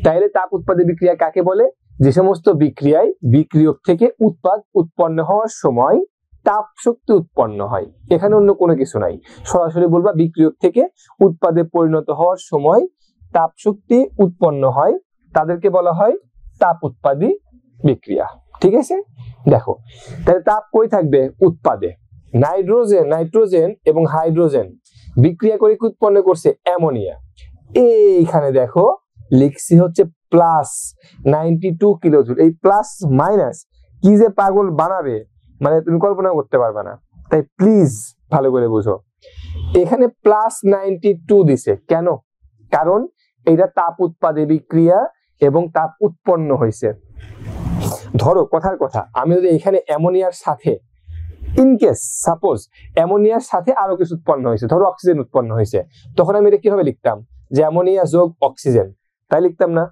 তাইলে তাপ উৎপাদী বিক্রিয়া কাকে বলে? যে সমস্ত বিক্রিয়ায় বিক্রিয়ক থেকে উৎপাদ উৎপন্ন হওয়ার সময় তাপ শক্তি উৎপন্ন হয়। এখানে অন্য কোনো কিছু নাই, সরাসরি বলবা বিক্রিয়ক থেকে উৎপাদে পরিণত হওয়ার সময় তাপ শক্তি উৎপন্ন হয়, তাদেরকে বলা হয় তাপ উৎপাদী বিক্রিয়া। ঠিক আছে, দেখো তাহলে তাপ কই থাকবে? উৎপাদে। নাইট্রোজেন এবং হাইড্রোজেন বিক্রিয়া করে উৎপন্ন করছে অ্যামোনিয়া। এইখানে দেখো লিখছি হচ্ছে প্লাস 92 কিলোজুল। এই প্লাস মাইনাস কি যে পাগল বানাবে, মানে তুমি কল্পনা করতে পারবে না। তাই প্লিজ ভালো করে বুঝো, এখানে প্লাস 92 দিছে কেন? কারণ এটা তাপ উৎপাদী বিক্রিয়া এবং তাপ উৎপন্ন হয়েছে। ধরো কথার কথা, আমি যদি এখানে অ্যামোনিয়ার সাথে, ইনকেস সাপোজ অ্যামোনিয়ার সাথে আরো কিছু উৎপন্ন হয়েছে, ধরো অক্সিজেন উৎপন্ন হয়েছে, তখন আমি এটা কিভাবে লিখতাম? যে অ্যামোনিয়া যোগ অক্সিজেন, তাই লিখতাম না?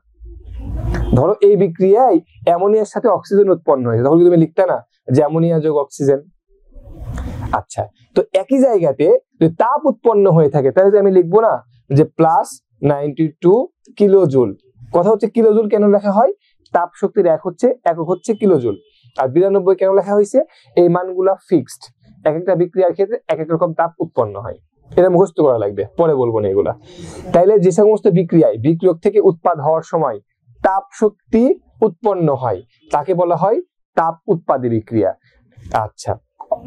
ধরো এই বিক্রিয়ায় অ্যামোনিয়ার সাথে অক্সিজেন উৎপন্ন হয়েছে, তখন তুমি লিখতা না যে অ্যামোনিয়া যোগ অক্সিজেন? আচ্ছা, তো একই জায়গাতে যদি তাপ উৎপন্ন হয়ে থাকে, তাহলে আমি লিখবো না যে প্লাস 92 কিলোজুল? কথা হচ্ছে কিলোজুল কেন লেখা হয়? তাপ শক্তির একক হচ্ছে কিলোজুল। আর 92 কেন লেখা হয়েছে? এই মানগুলা ফিক্সড, এক একটা বিক্রিয়ার ক্ষেত্রে এক এক রকম তাপ উৎপন্ন হয়। এটা মুখস্থ করা লাগবে, পরে বলবো না এগুলা। তাইলে যে সমস্ত বিক্রিয়ায় বিক্রিয়ক থেকে উৎপাদ হওয়ার সময় তাপ শক্তি উৎপন্ন হয়, তাকে বলা হয় তাপ উৎপাদী বিক্রিয়া। আচ্ছা,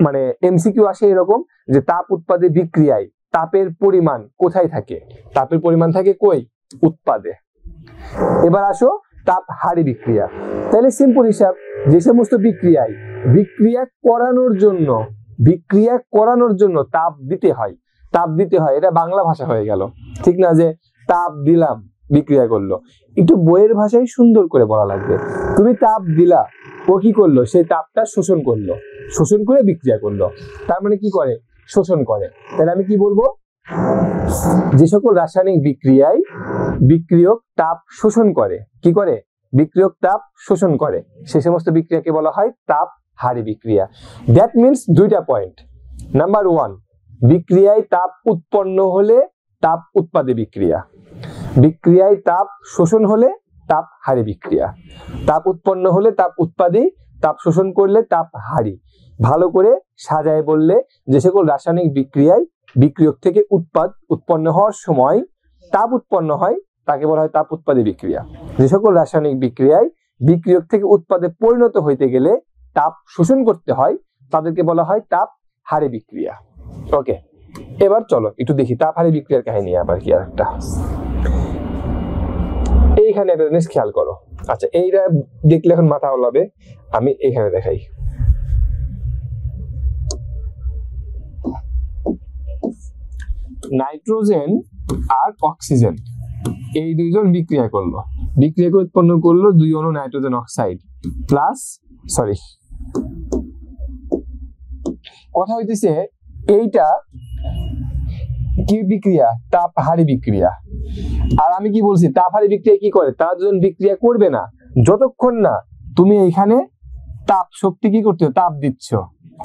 মানে এমসিকিউ আসে এরকম যে তাপ উৎপাদী বিক্রিয়ায় তাপের পরিমাণ কোথায় থাকে? তাপের পরিমাণ থাকে কই? উৎপাদে। এবার আসো তাপ হারি বিক্রিয়া। তাহলে সিম্পল হিসাব, যে সমস্ত বিক্রিয়ায় বিক্রিয়া করানোর জন্য তাপ দিতে হয়, এটা বাংলা ভাষা হয়ে গেল, ঠিক না? যে তাপ দিলাম, বিক্রিয়া করলো। একটু বইয়ের ভাষায় সুন্দর করে বলা লাগবে। তুমি তাপ দিলা, ও কি করলো? সেই তাপটা শোষণ করলো, শোষণ করে বিক্রিয়া করলো। তার মানে কি করে? শোষণ করে। তাহলে আমি কি বলবো? যে সকল রাসায়নিক বিক্রিয়ায় বিক্রিয়ক তাপ শোষণ করে, কি করে? বিক্রিয়ক তাপ শোষণ করে, সে সমস্ত বিক্রিয়াকে বলা হয় তাপ হারি বিক্রিয়া। দ্যাট মিনস দুইটা পয়েন্ট। নাম্বার 1, বিক্রিয়ায় তাপ উৎপন্ন হলে তাপ উৎপাদী বিক্রিয়া, বিক্রিয়ায় তাপ শোষণ হলে তাপ হারি বিক্রিয়া। তাপ উৎপন্ন হলে তাপ উৎপাদী, তাপ শোষণ করলে তাপ হারি। ভালো করে সাজায় বললে, যে সকল রাসায়নিক বিক্রিয়ায় বিক্রিয়ক থেকে উৎপন্ন হওয়ার সময় তাপ উৎপন্ন হয়, তাকে বলা হয় তাপ উৎপাদী বিক্রিয়া। যে সকল রাসায়নিক বিক্রিয়ায় বিক্রিয়ক থেকে উৎপাদে পরিণত হইতে গেলে তাপ শোষণ করতে হয়, তাদেরকে বলা হয় তাপ হারে বিক্রিয়া। ওকে, এবার চলো একটু দেখি তাপ হারে বিক্রিয়ার কাহিনী আবার কি আরেকটা। এইখানে একটা জিনিস খেয়াল করো। আচ্ছা, এইটা দেখলে এখন মাথা ওলাবে, আমি এখানে দেখাই। নাইট্রোজেন আর অক্সিজেন এই দুইজন বিক্রিয়া করলো, বিক্রিয়া করে উৎপন্ন করলো 2 অণু নাইট্রোজেন অক্সাইড প্লাস, সরি কথা হইতেছে এইটা কি বিক্রিয়া? তাপহারী বিক্রিয়া। আর আমি কি বলছি, তাপহারী বিক্রিয়া কি করে? তারা দুজন বিক্রিয়া করবে না যতক্ষণ না তুমি এইখানে তাপ শক্তি কি করছো, তাপ দিচ্ছ।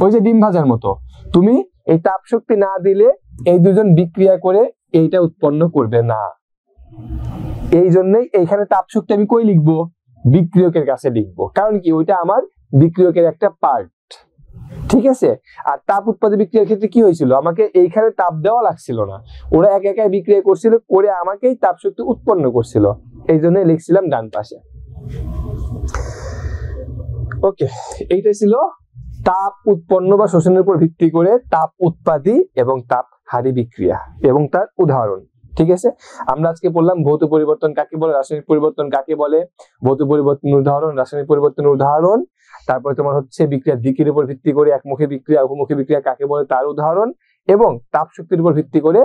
ওই যে ডিম ভাজার মতো, তুমি এই তাপ শক্তি না দিলে এই দুজন বিক্রিয়া করে এইটা উৎপন্ন করবে না। এই জন্যই এইখানে তাপ শক্তি আমি কই লিখবো? বিক্রিয়কের কাছে লিখবো, কারণ কি ওইটা আমার বিক্রিয়কের একটা পার্ট। ঠিক আছে, আর তাপ উৎপাদন বিক্রিয়ার ক্ষেত্রে কি হয়েছিল, আমাকে এইখানে তাপ দেওয়া লাগছিল না, ওরা একা একা বিক্রিয়া করছিল, করে আমাকেই তাপ শক্তি উৎপন্ন করছিল, এই জন্য লিখছিলাম ডান পাশে। ওকে, এইটা ছিল তাপ উৎপন্ন বা শোষণের উপর ভিত্তি করে তাপ উৎপাদী এবং তাপ হারী বিক্রিয়া এবং তার উদাহরণ। ঠিক আছে, আমরা আজকে বললাম ভৌত পরিবর্তন কাকে বলে, রাসায়নিক পরিবর্তন কাকে বলে, ভৌত পরিবর্তনের উদাহরণ, রাসায়নিক পরিবর্তনের উদাহরণ, তারপরে তোমার হচ্ছে বিক্রিয়ার দিকের উপর ভিত্তি করে একমুখী বিক্রিয়া বহুমুখী বিক্রিয়া কাকে বলে তার উদাহরণ, এবং তাপ শক্তির উপর ভিত্তি করে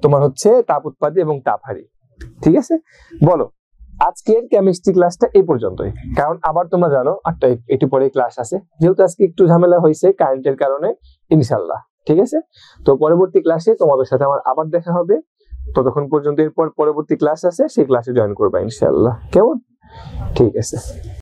তোমার হচ্ছে তাপ উৎপাদী এবং তাপ হারী। ঠিক আছে, বলো আজকের কেমিস্ট্রি ক্লাসটা এই পর্যন্তই, কারণ আবার তোমরা জানো একটু পরে ক্লাস আছে, যেহেতু আজকে একটু ঝামেলা হয়েছে কারেন্টের কারণে, ইনশাল্লাহ। ঠিক আছে, তো পরবর্তী ক্লাসে তোমাদের সাথে আমার আবার দেখা হবে। ততক্ষণ পর্যন্ত এরপর পরবর্তী ক্লাস আছে, সেই ক্লাসে জয়েন করবা ইনশাল্লাহ। কেমন? ঠিক আছে।